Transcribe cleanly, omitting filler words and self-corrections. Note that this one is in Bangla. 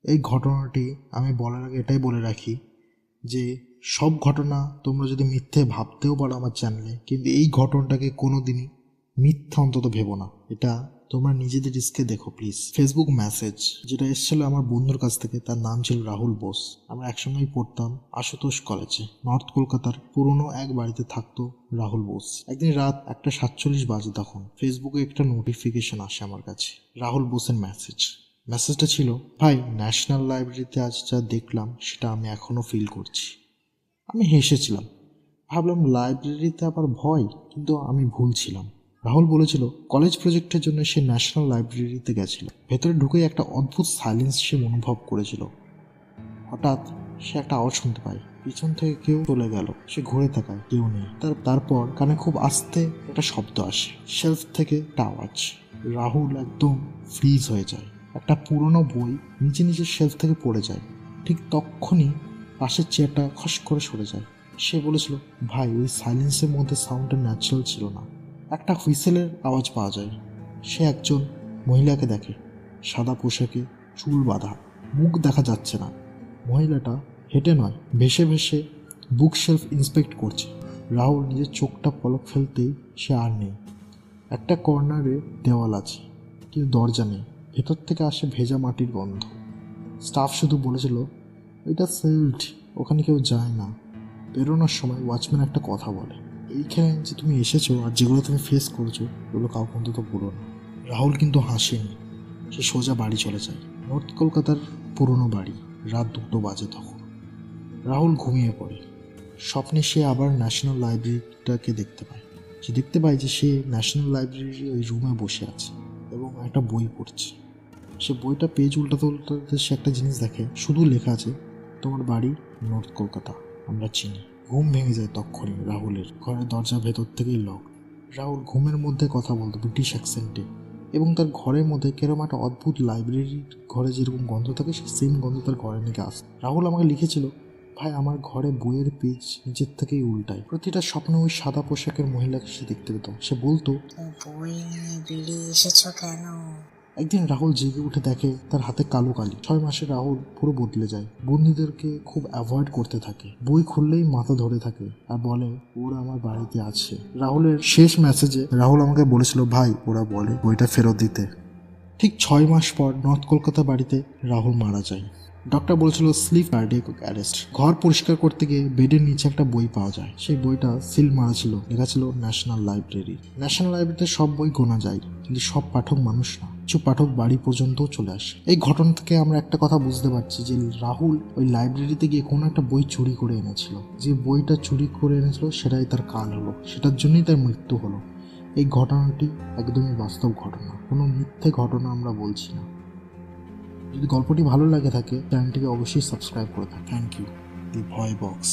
এই ঘটনাটি আমি বলার আগে এটাই বলে রাখি যে সব ঘটনা তোমরা যদি মিথ্যে ভাবতেও পারো আমার চ্যানেলে, কিন্তু এই ঘটনাটাকে কোনো দিনই মিথ্যা অন্তত ভেবো না। এটা তোমরা নিজেদের রিস্কে দেখো প্লিজ। ফেসবুক মেসেজ যেটা এসেছিল আমার বন্ধুর কাছ থেকে, তার নাম ছিল রাহুল বোস। আমরা একসঙ্গেই পড়তাম আশুতোষ কলেজে। নর্থ কলকাতার পুরনো এক বাড়িতে থাকতো রাহুল বোস। একদিন রাত 1:47 বাজে, তখন ফেসবুকে একটা নোটিফিকেশন আসে আমার কাছে, রাহুল বোসের মেসেজ। মেসেজটা ছিল, ভাই ন্যাশনাল লাইব্রেরিতে আজ যা দেখলাম সেটা আমি এখনো ফিল করছি। আমি হেসেছিলাম, ভাবলাম লাইব্রেরিতে আবার ভয়, কিন্তু আমি ভুল ছিলাম। রাহুল বলেছিল কলেজ প্রজেক্টের জন্য সে ন্যাশনাল লাইব্রেরিতে গেছিল। ভেতরে ঢুকেই একটা অদ্ভুত সাইলেন্স সে অনুভব করেছিল। হঠাৎ সে একটা আওয়াজ শুনতে পায়, পিছন থেকে কেউ চলে গেল। সে ঘুরে তাকায়, কেউ নেই। তারপর কানে খুব আস্তে একটা শব্দ আসে, শেলফ থেকে একটা আওয়াজ। রাহুল একদম ফ্রিজ হয়ে যায়। একটা পুরনো বই নিচে নিচে শেলফ থেকে পড়ে যায়। ঠিক তখনই পাশের চেয়ারটা খস করে সরে যায়। সে বলেছিল, ভাই ওই সাইলেন্সের মধ্যে সাউন্ডটা ন্যাচারাল ছিল না। একটা হুইসেলের আওয়াজ পাওয়া যায়। সে একজন মহিলাকে দেখে, সাদা পোশাকে, চুল বাঁধা, মুখ দেখা যাচ্ছে না। মহিলাটা হেঁটে নয়, ভেসে ভেসে বুক শেলফ ইন্সপেক্ট করছে। রাহুল নিজের চোখটা পলক ফেলতেই সে আর নেই। একটা কর্নারে দেওয়াল আছে, কিন্তু দরজা নেই। ভেতর থেকে আসে ভেজা মাটির গন্ধ। স্টাফ শুধু বলেছিল, এটা সেলড, ওখানে কেউ যায় না। বেরোনোর সময় ওয়াচম্যান একটা কথা বলে, এইখানে যে তুমি এসেছো আর যেগুলো তুমি ফেস করেছো ওগুলো কাউকে অন্তত বলো না। রাহুল কিন্তু হাসেনি, সে সোজা বাড়ি চলে যায়। নর্থ কলকাতার পুরনো বাড়ি। রাত 2টো বাজে তখন। রাহুল ঘুমিয়ে পড়ে। স্বপ্নে সে আবার ন্যাশনাল লাইব্রেরিটাকে দেখতে পায়। সে দেখতে পায় যে সে ন্যাশনাল লাইব্রেরির ওই রুমে বসে আছে এবং একটা বই পড়ছে। সে বইটা পেজ উল্টাতে উল্টাতে সে একটা জিনিস দেখে, শুধু লেখা আছে, তোমার বাড়ি নর্থ কলকাতা, আমরা চিনি। ঘুম ভেঙে যায় তক্ষণি রাহুলের। ঘরের দরজা ভেতর থেকেই লক। রাহুল ঘুমের মধ্যে কথা বলতো ব্রিটিশ অ্যাকসেন্টে, এবং তার ঘরের মধ্যে কেরম একটা অদ্ভুত লাইব্রেরির ঘরে যেরকম গন্ধ থাকে সেই সেম গন্ধ তার ঘরে নাকি আসে। রাহুল আমাকে লিখেছিল, ভাই আমার ঘরে বইয়ের পেজ নিচের থেকেই উল্টায়। প্রতিটা স্বপ্নে ওই সাদা পোশাকের মহিলাকে সে দেখতে পেত। সে বলতো, বই নিয়ে বেরিয়ে এসেছো কেন? একদিন রাহুল জেগে উঠে দেখে তার হাতে কালো কালি। 6 মাসে রাহুল পুরো বদলে যায়। বন্ধুদেরকে খুব অ্যাভয়েড করতে থাকে, বই খুললেই মাথা ধরে থাকে আর বলে ওরা আমার বাড়িতে আছে। রাহুলের শেষ মেসেজে রাহুল আমাকে বলেছিল, ভাই ওরা বলে বইটা ফেরত দিতে। ঠিক 6 মাস পর নর্থ কলকাতা বাড়িতে রাহুল মারা যায়। ডক্টর বলেছিল স্লিপ কার্ডিয়াক অ্যারেস্ট। ঘর পরিষ্কার করতে গিয়ে বেডের নিচে একটা বই পাওয়া যায়। সেই বইটা সিল মারা ছিল, লেখা ছিল ন্যাশনাল লাইব্রেরি। ন্যাশনাল লাইব্রেরিতে সব বই গোনা যায়, কিন্তু সব পাঠক মানুষ না। কিছু পাঠক বাড়ি পর্যন্তও চলে আসে। এই ঘটনা থেকে আমরা একটা কথা বুঝতে পারছি যে রাহুল ওই লাইব্রেরিতে গিয়ে কোনো একটা বই চুরি করে এনেছিল। যে বইটা চুরি করে এনেছিল সেটাই তার কাল হলো, সেটার জন্যই তার মৃত্যু হলো। এই ঘটনাটি একদমই বাস্তব ঘটনা, কোনো মিথ্যে ঘটনা আমরা বলছি না। যদি গল্পটি ভালো লাগে থাকে চ্যানেলটিকে অবশ্যই সাবস্ক্রাইব করে থাক। Thank you. দি ভয় বক্স।